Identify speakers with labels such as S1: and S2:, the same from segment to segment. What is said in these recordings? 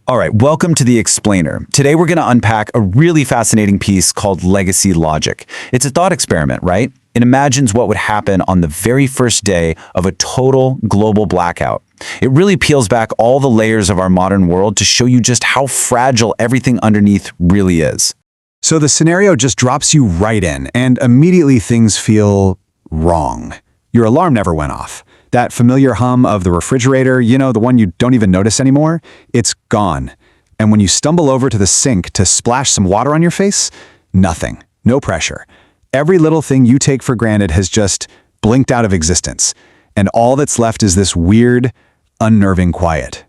S1: All right, welcome to The Explainer. Today we're going to unpack a really fascinating piece called legacy logic. It's a thought experiment, right? It imagines what would happen on the very first day of a total global blackout. It really peels back all the layers of our modern world to show you just how fragile everything underneath really is.
S2: So the scenario just drops you right in, and immediately things feel wrong. Your alarm never went off. That familiar hum of the refrigerator, the one you don't even notice anymore, it's gone. And when you stumble over to the sink to splash some water on your face, nothing. No pressure. Every little thing you take for granted has just blinked out of existence. And all that's left is this weird, unnerving quiet.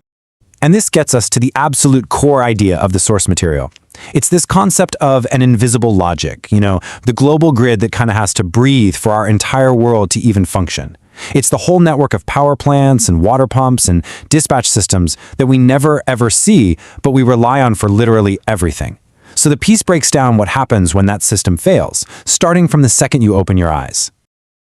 S3: And this gets us to the absolute core idea of the source material. It's this concept of an invisible logic, the global grid that kind of has to breathe for our entire world to even function. It's the whole network of power plants and water pumps and dispatch systems that we never ever see, but we rely on for literally everything. So the piece breaks down what happens when that system fails, starting from the second you open your eyes.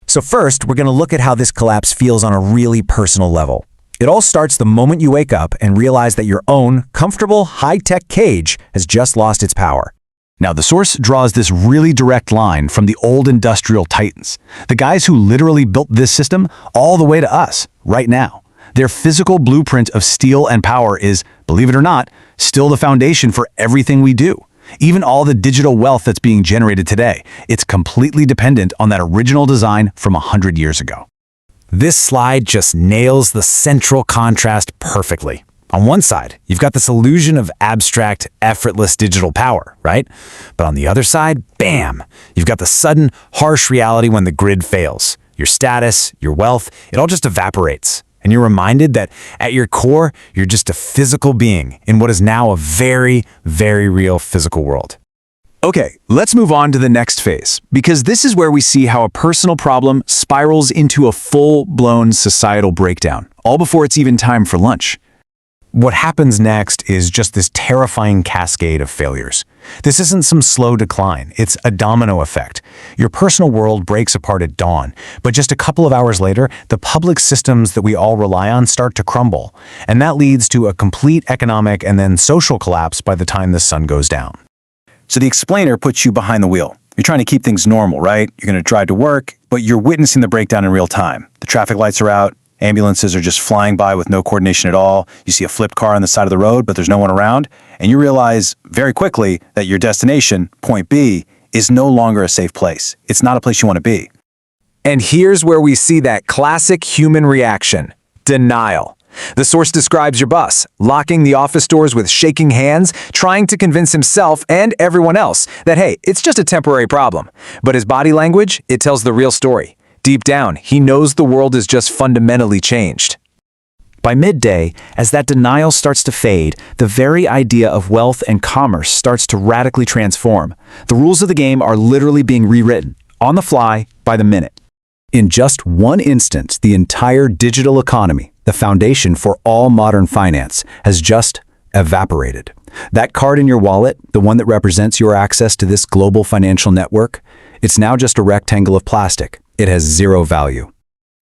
S4: So first, we're going to look at how this collapse feels on a really personal level. It all starts the moment you wake up and realize that your own comfortable, high-tech cage has just lost its power.
S1: Now, the source draws this really direct line from the old industrial titans, the guys who literally built this system, all the way to us, right now. Their physical blueprint of steel and power is, believe it or not, still the foundation for everything we do. Even all the digital wealth that's being generated today, it's completely dependent on that original design from 100 years ago.
S4: This slide just nails the central contrast perfectly. On one side, you've got this illusion of abstract, effortless digital power, right? But on the other side, bam! You've got the sudden, harsh reality when the grid fails. Your status, your wealth, it all just evaporates. And you're reminded that at your core, you're just a physical being in what is now a very, very real physical world.
S1: Okay, let's move on to the next phase, because this is where we see how a personal problem spirals into a full-blown societal breakdown, all before it's even time for lunch.
S3: What happens next is just this terrifying cascade of failures. This isn't some slow decline, it's a domino effect. Your personal world breaks apart at dawn, but just a couple of hours later, the public systems that we all rely on start to crumble, and that leads to a complete economic and then social collapse by the time the sun goes down.
S1: So the explainer puts you behind the wheel. You're trying to keep things normal, right? You're going to drive to work, but you're witnessing the breakdown in real time. The traffic lights are out. Ambulances are just flying by with no coordination at all. You see a flipped car on the side of the road, but there's no one around. And you realize very quickly that your destination, point B, is no longer a safe place. It's not a place you want to be.
S4: And here's where we see that classic human reaction: denial. The source describes your boss, locking the office doors with shaking hands, trying to convince himself and everyone else that, hey, it's just a temporary problem. But his body language, it tells the real story. Deep down, he knows the world is just fundamentally changed. By midday, as that denial starts to fade, the very idea of wealth and commerce starts to radically transform. The rules of the game are literally being rewritten, on the fly, by the minute. In just one instant, the entire digital economy, the foundation for all modern finance, has just evaporated. That card in your wallet, the one that represents your access to this global financial network, it's now just a rectangle of plastic. It has zero value.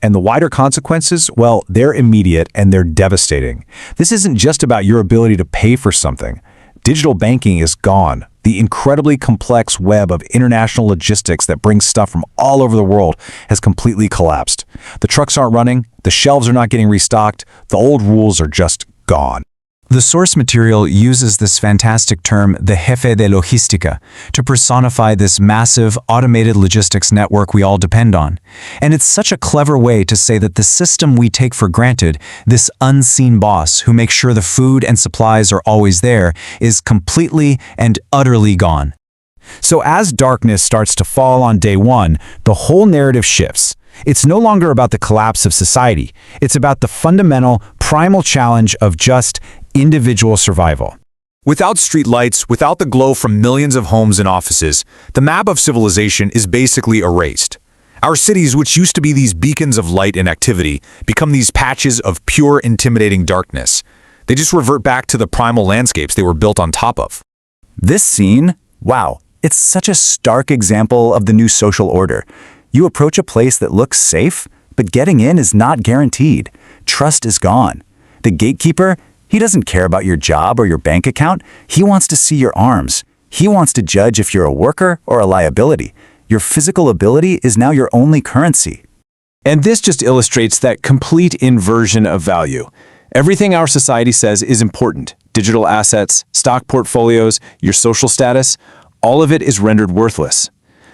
S4: And the wider consequences, well, they're immediate and they're devastating. This isn't just about your ability to pay for something. Digital banking is gone. The incredibly complex web of international logistics that brings stuff from all over the world has completely collapsed. The trucks aren't running, the shelves are not getting restocked, the old rules are just gone. The source material uses this fantastic term, the jefe de logística, to personify this massive, automated logistics network we all depend on. And it's such a clever way to say that the system we take for granted, this unseen boss who makes sure the food and supplies are always there, is completely and utterly gone. So as darkness starts to fall on day one, the whole narrative shifts. It's no longer about the collapse of society. It's about the fundamental, primal challenge of just individual survival.
S5: Without streetlights, without the glow from millions of homes and offices, the map of civilization is basically erased. Our cities, which used to be these beacons of light and activity, become these patches of pure, intimidating darkness. They just revert back to the primal landscapes they were built on top of.
S1: This scene, wow, it's such a stark example of the new social order. You approach a place that looks safe, but getting in is not guaranteed. Trust is gone. The gatekeeper, He doesn't care about your job or your bank account. He wants to see your arms. He wants to judge if you're a worker or a liability. Your physical ability is now your only currency.
S3: And this just illustrates that complete inversion of value. Everything our society says is important, digital assets, stock portfolios, your social status, all of it is rendered worthless.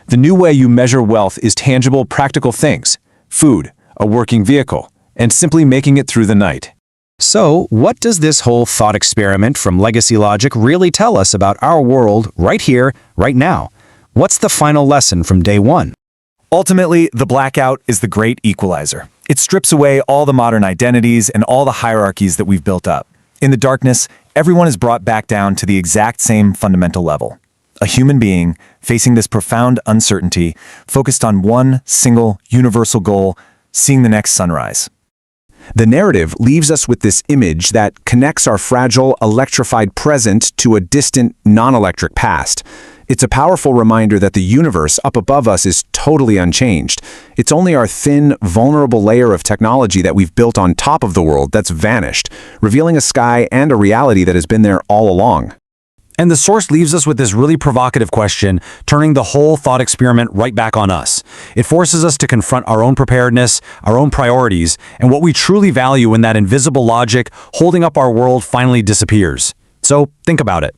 S3: The new way you measure wealth is tangible, practical things, food, a working vehicle, and simply making it through the night. So, what does this whole thought experiment from legacy logic really tell us about our world right here, right now? What's the final lesson from day one?
S5: Ultimately, the blackout is the great equalizer. It strips away all the modern identities and all the hierarchies that we've built up. In the darkness, everyone is brought back down to the exact same fundamental level. A human being facing this profound uncertainty, focused on one single universal goal, seeing the next sunrise.
S2: The narrative leaves us with this image that connects our fragile, electrified present to a distant, non-electric past. It's a powerful reminder that the universe up above us is totally unchanged. It's only our thin, vulnerable layer of technology that we've built on top of the world that's vanished, revealing a sky and a reality that has been there all along.
S1: And the source leaves us with this really provocative question, turning the whole thought experiment right back on us. It forces us to confront our own preparedness, our own priorities, and what we truly value when that invisible logic holding up our world finally disappears. So think about it.